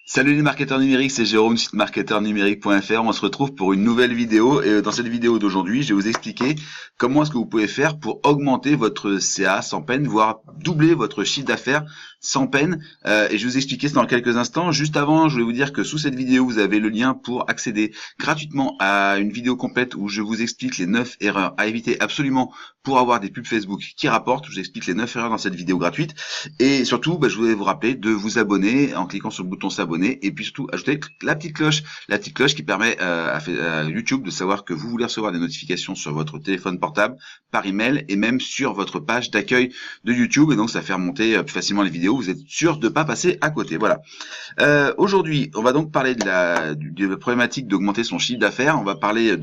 Salut les marketeurs numériques, c'est Jérôme, site marketeurnumérique.fr. On se retrouve pour une nouvelle vidéo et dans cette vidéo d'aujourd'hui, je vais vous expliquer comment est-ce que vous pouvez faire pour augmenter votre CA sans peine, voire doubler votre chiffre d'affaires sans peine. Et je vais vous expliquer ça dans quelques instants. Juste avant, je voulais vous dire que sous cette vidéo, vous avez le lien pour accéder gratuitement à une vidéo complète où je vous explique les 9 erreurs à éviter absolument pour avoir des pubs Facebook qui rapportent. Je vous explique les 9 erreurs dans cette vidéo gratuite. Et surtout, je voulais vous rappeler de vous abonner en cliquant sur le bouton s'abonner. Et puis surtout ajouter la petite cloche qui permet à YouTube de savoir que vous voulez recevoir des notifications sur votre téléphone portable, par email et même sur votre page d'accueil de YouTube, et donc ça fait remonter plus facilement les vidéos, vous êtes sûr de pas passer à côté. Voilà. Aujourd'hui, on va donc parler de la problématique d'augmenter son chiffre d'affaires. On va parler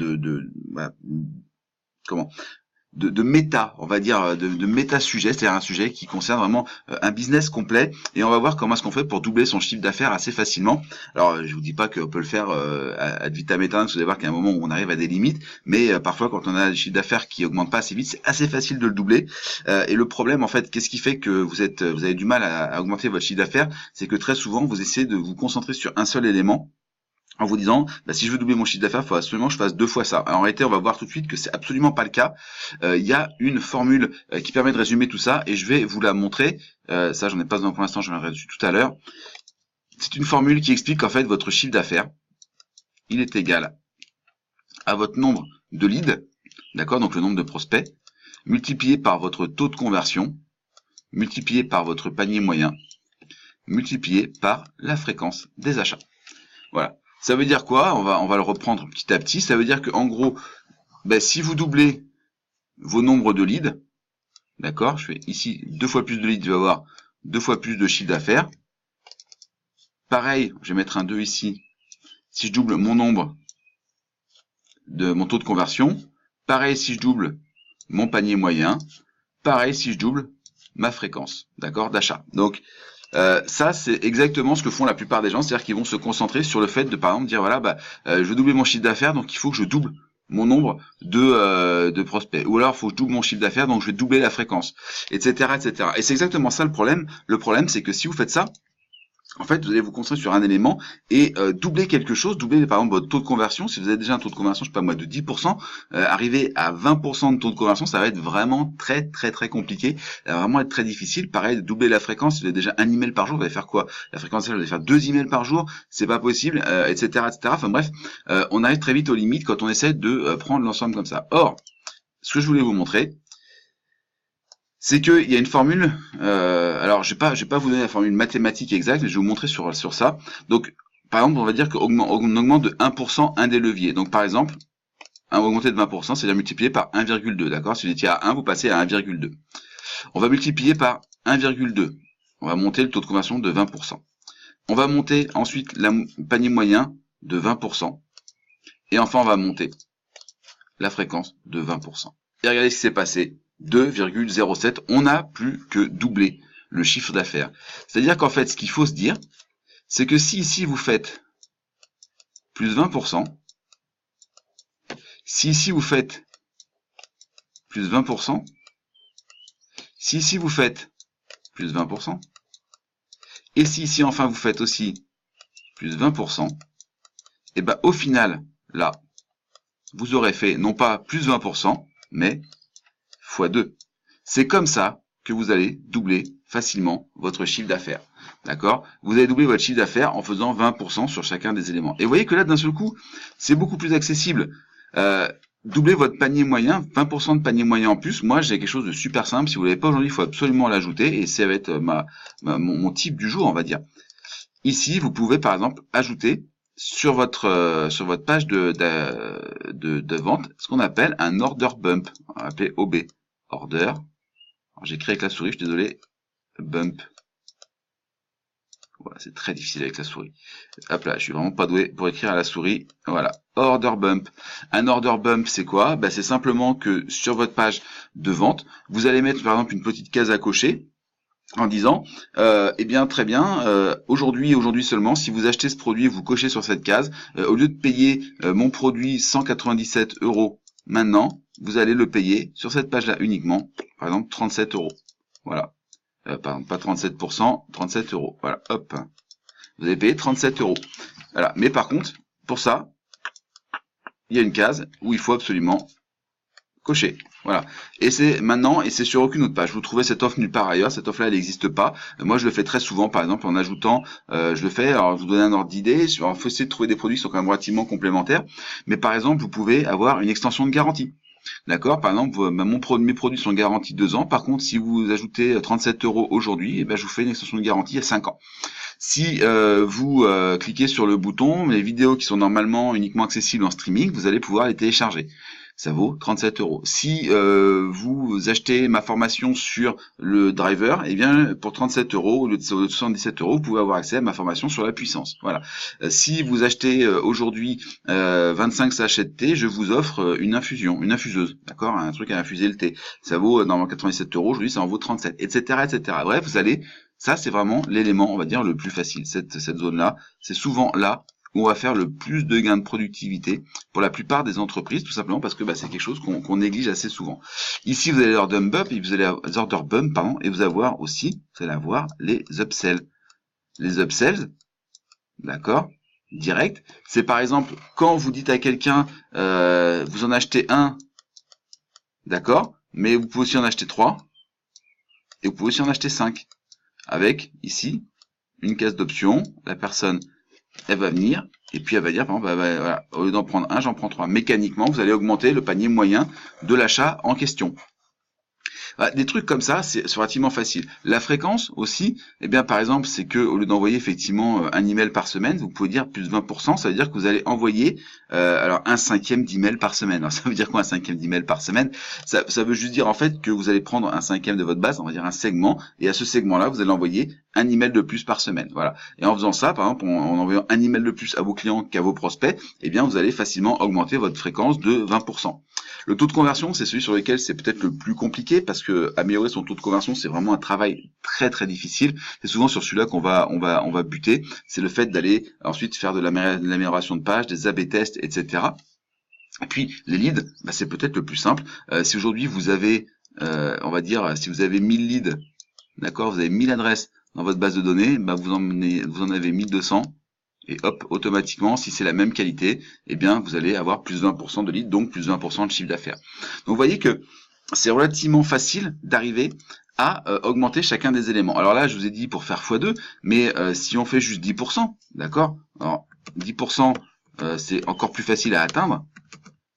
de méta, on va dire, de méta-sujet, c'est-à-dire un sujet qui concerne vraiment un business complet, et on va voir comment est-ce qu'on fait pour doubler son chiffre d'affaires assez facilement. Alors, je vous dis pas qu'on peut le faire ad vitam aeternam, vous allez voir qu'à un moment où on arrive à des limites, mais parfois quand on a des chiffres d'affaires qui augmentent pas assez vite, c'est assez facile de le doubler. Et le problème, en fait, qu'est-ce qui fait que vous avez du mal à augmenter votre chiffre d'affaires, c'est que très souvent, vous essayez de vous concentrer sur un seul élément, en vous disant, si je veux doubler mon chiffre d'affaires, il faut absolument que je fasse 2 fois ça. Alors, en réalité, on va voir tout de suite que c'est absolument pas le cas. Il y a une formule qui permet de résumer tout ça, et je vais vous la montrer. Ça, j'en ai pas besoin pour l'instant, je reviendrai dessus tout à l'heure. C'est une formule qui explique qu'en fait, votre chiffre d'affaires, il est égal à votre nombre de leads, d'accord, donc le nombre de prospects, multiplié par votre taux de conversion, multiplié par votre panier moyen, multiplié par la fréquence des achats. Voilà. Ça veut dire quoi? On va le reprendre petit à petit. Ça veut dire que en gros, si vous doublez vos nombres de leads, d'accord, je fais ici 2 fois plus de leads, je vais avoir 2 fois plus de chiffre d'affaires. Pareil, je vais mettre un 2 ici. Si je double mon nombre de mon taux de conversion, pareil si je double mon panier moyen, pareil si je double ma fréquence, d'accord, d'achat. Donc ça, c'est exactement ce que font la plupart des gens, c'est-à-dire qu'ils vont se concentrer sur le fait de, par exemple, dire voilà, je veux doubler mon chiffre d'affaires, donc il faut que je double mon nombre de prospects. Ou alors, il faut que je double mon chiffre d'affaires, donc je vais doubler la fréquence, etc., etc. Et c'est exactement ça le problème. Le problème, c'est que si vous faites ça, en fait, vous allez vous concentrer sur un élément et doubler quelque chose, doubler par exemple votre taux de conversion. Si vous avez déjà un taux de conversion, je sais pas moi, de 10%, arriver à 20% de taux de conversion, ça va être vraiment très très très compliqué. Ça va vraiment être très difficile. Pareil, doubler la fréquence, si vous avez déjà un email par jour, vous allez faire quoi? La fréquence, vous allez faire 2 emails par jour, c'est pas possible, etc., etc. Enfin bref, on arrive très vite aux limites quand on essaie de prendre l'ensemble comme ça. Or, ce que je voulais vous montrer, c'est qu'il y a une formule, alors je vais pas vous donner la formule mathématique exacte, mais je vais vous montrer sur ça. Donc, par exemple, on va dire qu'on augmente de 1% un des leviers. Donc, par exemple, augmenter de 20%, c'est-à-dire multiplier par 1,2, d'accord? Si vous étiez à 1, vous passez à 1,2. On va multiplier par 1,2. On va monter le taux de conversion de 20%. On va monter ensuite le panier moyen de 20%. Et enfin, on va monter la fréquence de 20%. Et regardez ce qui s'est passé. 2,07, on n'a plus que doublé le chiffre d'affaires. C'est-à-dire qu'en fait, ce qu'il faut se dire, c'est que si ici vous faites plus 20%, si ici vous faites plus 20%, si ici vous faites plus 20%, et si ici enfin vous faites aussi plus 20%, et au final, là, vous aurez fait non pas plus 20%, mais fois 2. C'est comme ça que vous allez doubler facilement votre chiffre d'affaires. D'accord? Vous allez doubler votre chiffre d'affaires en faisant 20% sur chacun des éléments. Et vous voyez que là, d'un seul coup, c'est beaucoup plus accessible. Doubler votre panier moyen, 20% de panier moyen en plus. Moi, j'ai quelque chose de super simple. Si vous ne l'avez pas aujourd'hui, il faut absolument l'ajouter. Et ça va être mon type du jour, on va dire. Ici, vous pouvez par exemple ajouter sur votre page de vente ce qu'on appelle un order bump. On va appeler OB. Order. J'écris avec la souris, je suis désolé. Bump. Voilà, c'est très difficile avec la souris. Hop là, je suis vraiment pas doué pour écrire à la souris. Voilà. Order bump. Un order bump, c'est quoi? C'est simplement que sur votre page de vente, vous allez mettre par exemple une petite case à cocher en disant, eh bien très bien, aujourd'hui seulement, si vous achetez ce produit, vous cochez sur cette case, au lieu de payer mon produit 197 € maintenant, vous allez le payer sur cette page-là uniquement, par exemple 37 €. Voilà. Pardon, pas 37%, 37 €. Voilà, hop. Vous allez payer 37 euros. Voilà. Mais par contre, pour ça, il y a une case où il faut absolument cocher. Voilà. Et c'est maintenant, et c'est sur aucune autre page. Vous trouvez cette offre nulle part ailleurs. Cette offre-là, elle n'existe pas. Moi, je le fais très souvent, par exemple, en ajoutant, je le fais, alors, je vous donne un ordre d'idée. Il faut essayer de trouver des produits qui sont quand même relativement complémentaires. Mais par exemple, vous pouvez avoir une extension de garantie. D'accord? Par exemple, mes produits sont garantis 2 ans. Par contre, si vous ajoutez 37 euros aujourd'hui, eh ben, je vous fais une extension de garantie à 5 ans. Si vous cliquez sur le bouton, les vidéos qui sont normalement uniquement accessibles en streaming, vous allez pouvoir les télécharger. Ça vaut 37 euros. Si vous achetez ma formation sur le driver, eh bien pour 37 euros au lieu de 77 euros, vous pouvez avoir accès à ma formation sur la puissance. Voilà. Si vous achetez aujourd'hui 25 sachets de thé, je vous offre une infuseuse, d'accord, un truc à infuser le thé. Ça vaut normalement 97 euros. Aujourd'hui, ça en vaut 37, etc., etc. Bref, vous allez, ça c'est vraiment l'élément, on va dire, le plus facile. Cette zone-là, c'est souvent là où on va faire le plus de gains de productivité pour la plupart des entreprises, tout simplement parce que c'est quelque chose qu'on néglige assez souvent. Ici, vous allez l'order bump, et vous allez order bump, pardon, et vous allez avoir aussi, vous allez avoir les upsells. Les upsells, d'accord, direct, c'est par exemple quand vous dites à quelqu'un, vous en achetez un, d'accord, mais vous pouvez aussi en acheter 3, et vous pouvez aussi en acheter 5, avec ici une case d'options, la personne elle va venir, et puis elle va dire, par exemple, voilà, au lieu d'en prendre un, j'en prends 3. Mécaniquement, vous allez augmenter le panier moyen de l'achat en question. Voilà, des trucs comme ça, c'est relativement facile. La fréquence aussi, eh bien par exemple, c'est que au lieu d'envoyer effectivement un email par semaine, vous pouvez dire plus 20%, ça veut dire que vous allez envoyer alors 1/5 d'email par semaine. Alors ça veut dire quoi 1/5 d'email par semaine? Ça veut juste dire en fait que vous allez prendre 1/5 de votre base, on va dire un segment, et à ce segment-là, vous allez envoyer un email de plus par semaine. Voilà. Et en faisant ça, par exemple, en envoyant un email de plus à vos clients qu'à vos prospects, eh bien vous allez facilement augmenter votre fréquence de 20%. Le taux de conversion, c'est celui sur lequel c'est peut-être le plus compliqué parce que améliorer son taux de conversion, c'est vraiment un travail très très difficile. C'est souvent sur celui-là qu'on va buter. C'est le fait d'aller ensuite faire de l'amélioration de page, des A/B tests, etc. Et puis les leads, c'est peut-être le plus simple. Si aujourd'hui vous avez, on va dire, si vous avez 1000 leads, d'accord, vous avez 1000 adresses dans votre base de données, vous en avez 1200. Et hop, automatiquement, si c'est la même qualité, eh bien, vous allez avoir plus de 20% de leads, donc plus de 20% de chiffre d'affaires. Donc, vous voyez que c'est relativement facile d'arriver à augmenter chacun des éléments. Alors là, je vous ai dit pour faire x2, mais si on fait juste 10%, d'accord? Alors, 10%, c'est encore plus facile à atteindre.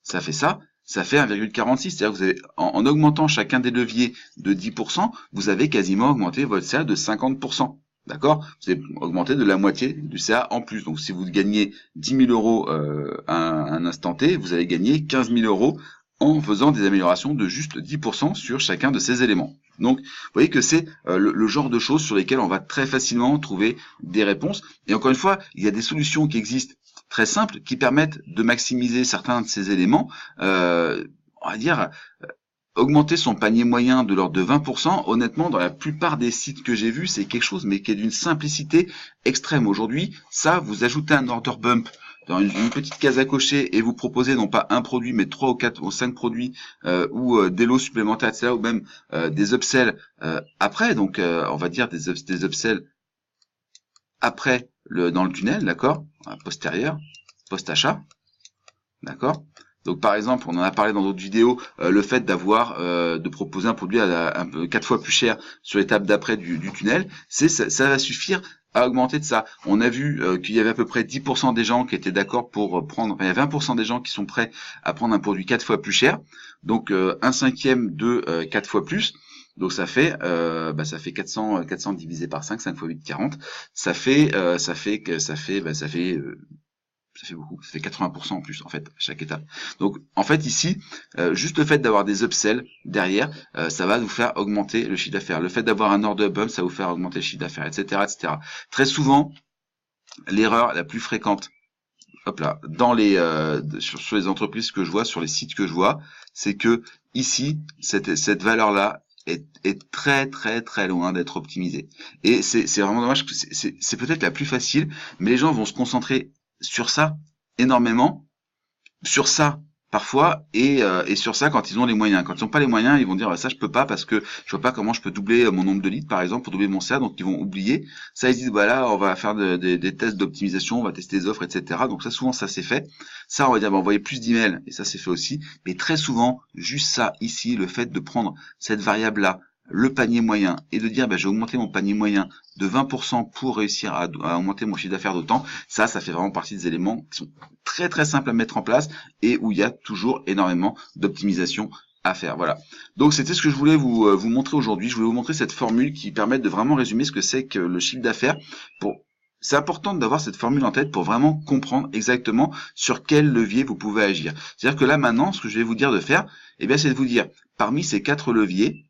Ça fait ça. Ça fait 1,46. C'est-à-dire que vous avez, en augmentant chacun des leviers de 10%, vous avez quasiment augmenté votre CA de 50%. D'accord? Vous avez augmenté de la moitié du CA en plus. Donc, si vous gagnez 10 000 euros à un instant T, vous allez gagner 15 000 euros en faisant des améliorations de juste 10% sur chacun de ces éléments. Donc, vous voyez que c'est le genre de choses sur lesquelles on va très facilement trouver des réponses. Et encore une fois, il y a des solutions qui existent très simples qui permettent de maximiser certains de ces éléments. On va dire... augmenter son panier moyen de l'ordre de 20%, honnêtement, dans la plupart des sites que j'ai vus, c'est quelque chose, mais qui est d'une simplicité extrême. Aujourd'hui, ça, vous ajoutez un order bump dans une petite case à cocher et vous proposez non pas un produit, mais 3 ou 4 ou 5 produits ou des lots supplémentaires, etc., ou même des upsells après, donc on va dire des upsells après dans le tunnel, d'accord, postérieur, post-achat, d'accord. Donc par exemple, on en a parlé dans d'autres vidéos, le fait d'avoir de proposer un produit à 4 fois plus cher sur l'étape d'après du tunnel, ça va suffire à augmenter de ça. On a vu qu'il y avait à peu près 10% des gens qui étaient d'accord pour prendre, enfin, il y a 20% des gens qui sont prêts à prendre un produit 4 fois plus cher, donc 1/5 de 4 fois plus. Donc ça fait 400 divisé par 5, 5 fois 8, 40. Ça fait beaucoup, ça fait 80% en plus en fait à chaque étape. Donc en fait ici, juste le fait d'avoir des upsells derrière, ça va vous faire augmenter le chiffre d'affaires. Le fait d'avoir un order bump, ça va vous faire augmenter le chiffre d'affaires, etc., etc. Très souvent, l'erreur la plus fréquente, hop là, dans sur les entreprises que je vois, sur les sites que je vois, c'est que ici, cette valeur-là est très très très loin d'être optimisée. Et c'est vraiment dommage que c'est peut-être la plus facile, mais les gens vont se concentrer sur ça énormément, sur ça parfois, et sur ça, quand ils ont les moyens. Quand ils n'ont pas les moyens, ils vont dire, ça je peux pas parce que je vois pas comment je peux doubler mon nombre de leads, par exemple, pour doubler mon CA, donc ils vont oublier. Ça, ils disent, voilà, on va faire des tests d'optimisation, on va tester des offres, etc. Donc ça, souvent, ça c'est fait. Ça, on va dire, envoyer plus d'emails, et ça c'est fait aussi. Mais très souvent, juste ça, ici, le fait de prendre cette variable-là, le panier moyen, et de dire, j'ai augmenté mon panier moyen de 20% pour réussir à augmenter mon chiffre d'affaires d'autant, ça fait vraiment partie des éléments qui sont très très simples à mettre en place et où il y a toujours énormément d'optimisation à faire. Voilà. Donc c'était ce que je voulais vous montrer aujourd'hui. Je voulais vous montrer cette formule qui permet de vraiment résumer ce que c'est que le chiffre d'affaires. C'est important d'avoir cette formule en tête pour vraiment comprendre exactement sur quel levier vous pouvez agir. C'est-à-dire que là maintenant, ce que je vais vous dire de faire, c'est de vous dire parmi ces 4 leviers,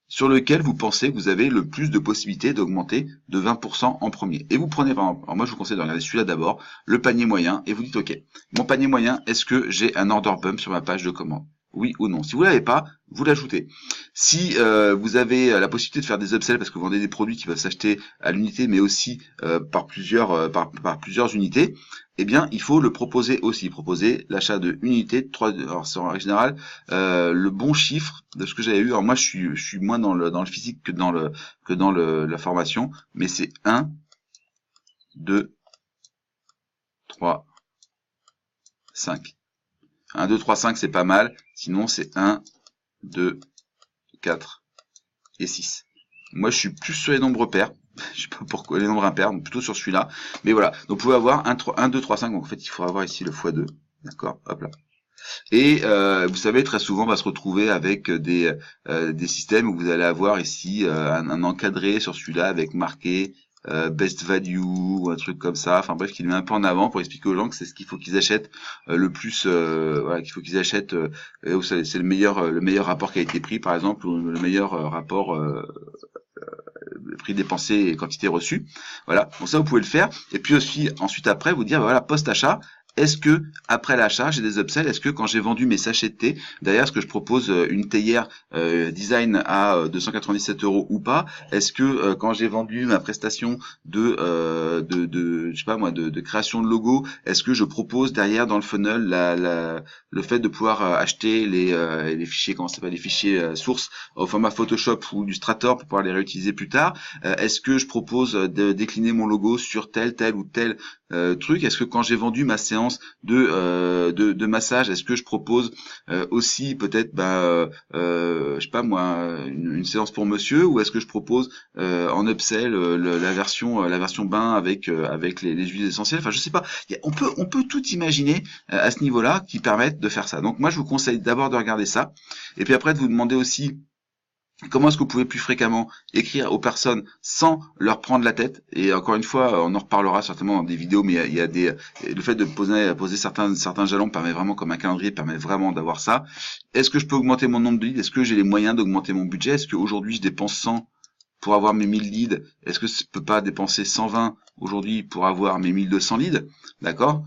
sur lequel vous pensez que vous avez le plus de possibilités d'augmenter de 20% en premier. Et vous prenez par exemple, alors moi je vous conseille de regarder celui-là d'abord, le panier moyen, et vous dites ok, mon panier moyen, est-ce que j'ai un order bump sur ma page de commande? Oui ou non. Si vous l'avez pas, vous l'ajoutez. Si vous avez la possibilité de faire des upsells parce que vous vendez des produits qui peuvent s'acheter à l'unité, mais aussi par plusieurs unités, il faut le proposer aussi. Proposer l'achat de unité de 3. Alors c'est en règle générale le bon chiffre de ce que j'avais eu. Alors moi je suis moins dans le physique que dans la formation, mais c'est 1, 2, 3, 5. 1, 2, 3, 5 c'est pas mal. Sinon c'est 1, 2, 4 et 6. Moi je suis plus sur les nombres pairs. Je sais pas pourquoi les nombres impairs, donc plutôt sur celui-là. Mais voilà, donc vous pouvez avoir 1, 2, 3, 5. Donc en fait il faudra avoir ici le x2. D'accord, hop là. Et vous savez, très souvent on va se retrouver avec des systèmes où vous allez avoir ici un encadré sur celui-là avec marqué best value ou un truc comme ça, enfin bref, qu'il met un peu en avant pour expliquer aux gens que c'est ce qu'il faut qu'ils achètent le plus, voilà, qu'il faut qu'ils achètent, c'est le meilleur rapport qualité-prix par exemple, ou le meilleur rapport prix dépensé et quantité reçue. Voilà, bon ça vous pouvez le faire, et puis aussi ensuite après vous dire voilà, post-achat, est-ce que après l'achat j'ai des upsells? Est-ce que quand j'ai vendu mes sachets de thé, d'ailleurs est-ce que je propose une théière design à 297 € ou pas? Est-ce que quand j'ai vendu ma prestation de je sais pas moi de création de logo, est-ce que je propose derrière dans le funnel le fait de pouvoir acheter les fichiers, comment ça s'appelle, les fichiers sources au format Photoshop ou Illustrator pour pouvoir les réutiliser plus tard? Est-ce que je propose de décliner mon logo sur tel ou tel truc? Est-ce que quand j'ai vendu ma séance de massage, est-ce que je propose aussi peut-être je sais pas moi une séance pour monsieur, ou est-ce que je propose en upsell la version bain avec les huiles essentielles? Enfin je sais pas, on peut tout imaginer à ce niveau-là qui permettent de faire ça. Donc moi je vous conseille d'abord de regarder ça, et puis après de vous demander aussi comment est-ce que vous pouvez plus fréquemment écrire aux personnes sans leur prendre la tête? Et encore une fois, on en reparlera certainement dans des vidéos, mais il y a le fait de poser certains jalons permet vraiment, comme un calendrier, permet vraiment d'avoir ça. Est-ce que je peux augmenter mon nombre de leads? Est-ce que j'ai les moyens d'augmenter mon budget? Est-ce qu'aujourd'hui je dépense 100 pour avoir mes 1000 leads? Est-ce que je peux pas dépenser 120 aujourd'hui pour avoir mes 1200 leads? D'accord.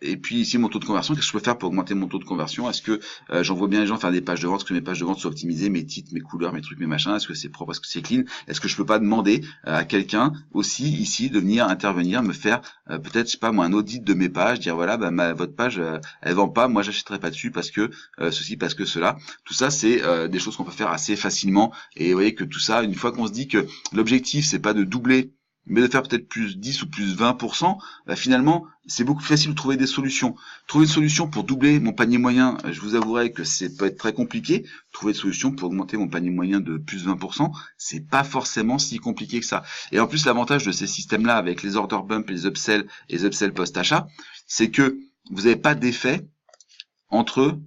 Et puis ici mon taux de conversion, qu'est-ce que je peux faire pour augmenter mon taux de conversion? Est-ce que j'envoie bien les gens faire des pages de vente? Est-ce que mes pages de vente soient optimisées, mes titres, mes couleurs, mes trucs, mes machins? Est-ce que c'est propre? Est-ce que c'est clean? Est-ce que je peux pas demander à quelqu'un aussi ici de venir intervenir, me faire peut-être, je sais pas moi, un audit de mes pages, dire voilà, votre page elle vend pas, moi j'achèterai pas dessus parce que ceci, parce que cela. Tout ça c'est des choses qu'on peut faire assez facilement, et vous voyez que tout ça, une fois qu'on se dit que l'objectif c'est pas de doubler, mais de faire peut-être plus 10 ou plus 20%, finalement, c'est beaucoup plus facile de trouver des solutions. Trouver une solution pour doubler mon panier moyen, je vous avouerai que c'est peut être très compliqué. Trouver une solution pour augmenter mon panier moyen de plus 20%, c'est pas forcément si compliqué que ça. Et en plus, l'avantage de ces systèmes-là, avec les order bump, les upsells post-achat, c'est que vous n'avez pas d'effet entre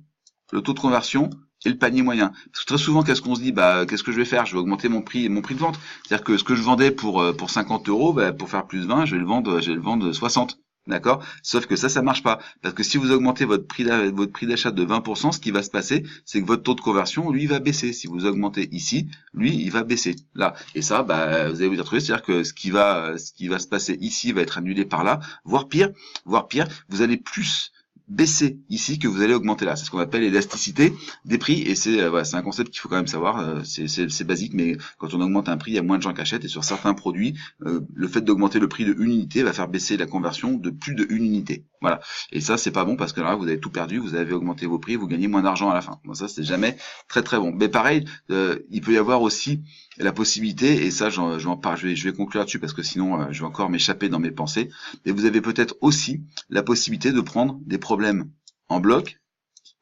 le taux de conversion et le panier moyen. Parce que très souvent, qu'est-ce qu'on se dit? Qu'est-ce que je vais faire? Je vais augmenter mon prix de vente. C'est-à-dire que ce que je vendais pour 50 €, pour faire plus 20, je vais le vendre 60. D'accord? Sauf que ça marche pas. Parce que si vous augmentez votre prix d'achat de 20%, ce qui va se passer, c'est que votre taux de conversion, lui, va baisser. Si vous augmentez ici, lui, il va baisser. Là. Et ça, vous allez vous retrouver, c'est-à-dire que ce qui va se passer ici va être annulé par là. Voire pire, vous allez plus baisser ici que vous allez augmenter là. C'est ce qu'on appelle l'élasticité des prix, et c'est voilà, c'est un concept qu'il faut quand même savoir. C'est basique, mais quand on augmente un prix, il y a moins de gens qui achètent, et sur certains produits, le fait d'augmenter le prix de une unité va faire baisser la conversion de plus de une unité. Voilà. Et ça, c'est pas bon, parce que là, vous avez tout perdu, vous avez augmenté vos prix, vous gagnez moins d'argent à la fin. Bon, ça, c'est jamais très très bon. Mais pareil, il peut y avoir aussi la possibilité, et ça, je vais conclure là-dessus, parce que sinon, je vais encore m'échapper dans mes pensées. Et vous avez peut-être aussi la possibilité de prendre des problèmes en bloc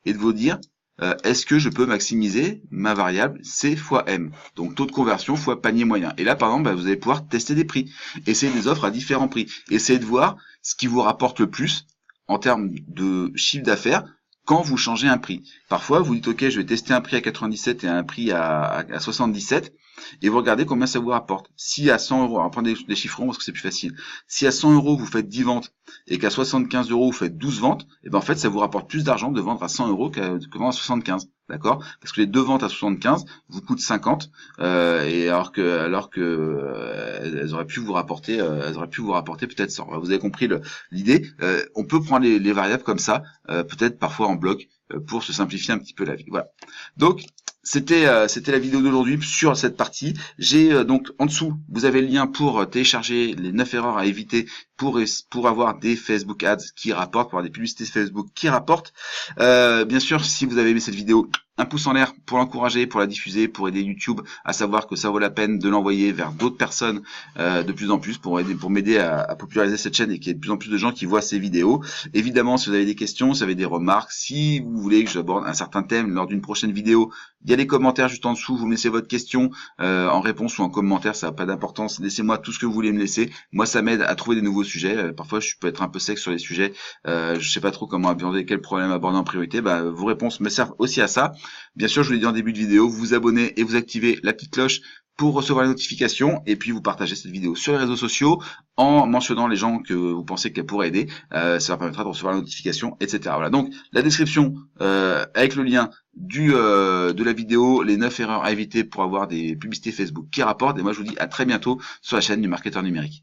et de vous dire, est-ce que je peux maximiser ma variable C fois M, donc taux de conversion fois panier moyen. Et là, par exemple, vous allez pouvoir tester des prix, essayer des offres à différents prix, essayer de voir ce qui vous rapporte le plus en termes de chiffre d'affaires quand vous changez un prix. Parfois, vous dites, ok, je vais tester un prix à 97 et un prix à 77, et vous regardez combien ça vous rapporte. Si à 100 euros, on va prendre des chiffres ronds parce que c'est plus facile. Si à 100 euros, vous faites 10 ventes, et qu'à 75 euros, vous faites 12 ventes, et ben en fait, ça vous rapporte plus d'argent de vendre à 100 euros que vendre à 75. D'accord? Parce que les deux ventes à 75 vous coûtent 50, et alors que elles auraient pu vous rapporter, peut-être 100. Vous avez compris l'idée. On peut prendre les variables comme ça, peut-être parfois en bloc, pour se simplifier un petit peu la vie. Voilà. Donc c'était la vidéo d'aujourd'hui sur cette partie. J'ai donc en dessous, vous avez le lien pour télécharger les 9 erreurs à éviter pour avoir des Facebook Ads qui rapportent, pour avoir des publicités Facebook qui rapportent. Bien sûr, si vous avez aimé cette vidéo, un pouce en l'air pour l'encourager, pour la diffuser, pour aider YouTube à savoir que ça vaut la peine de l'envoyer vers d'autres personnes de plus en plus, pour m'aider à populariser cette chaîne et qu'il y ait de plus en plus de gens qui voient ces vidéos. Évidemment, si vous avez des questions, si vous avez des remarques, si vous voulez que j'aborde un certain thème lors d'une prochaine vidéo, il y a les commentaires juste en dessous, vous me laissez votre question en réponse ou en commentaire, ça n'a pas d'importance, laissez-moi tout ce que vous voulez me laisser. Moi, ça m'aide à trouver des nouveaux sujets. Parfois, je peux être un peu sec sur les sujets, je sais pas trop comment aborder, quel problème aborder en priorité. Vos réponses me servent aussi à ça. Bien sûr, je vous l'ai dit en début de vidéo, vous vous abonnez et vous activez la petite cloche pour recevoir les notifications, et puis vous partagez cette vidéo sur les réseaux sociaux en mentionnant les gens que vous pensez qu'elle pourrait aider. Ça leur permettra de recevoir la notification, etc. Voilà, donc la description avec le lien de la vidéo, les 9 erreurs à éviter pour avoir des publicités Facebook qui rapportent, et moi je vous dis à très bientôt sur la chaîne du marketeur numérique.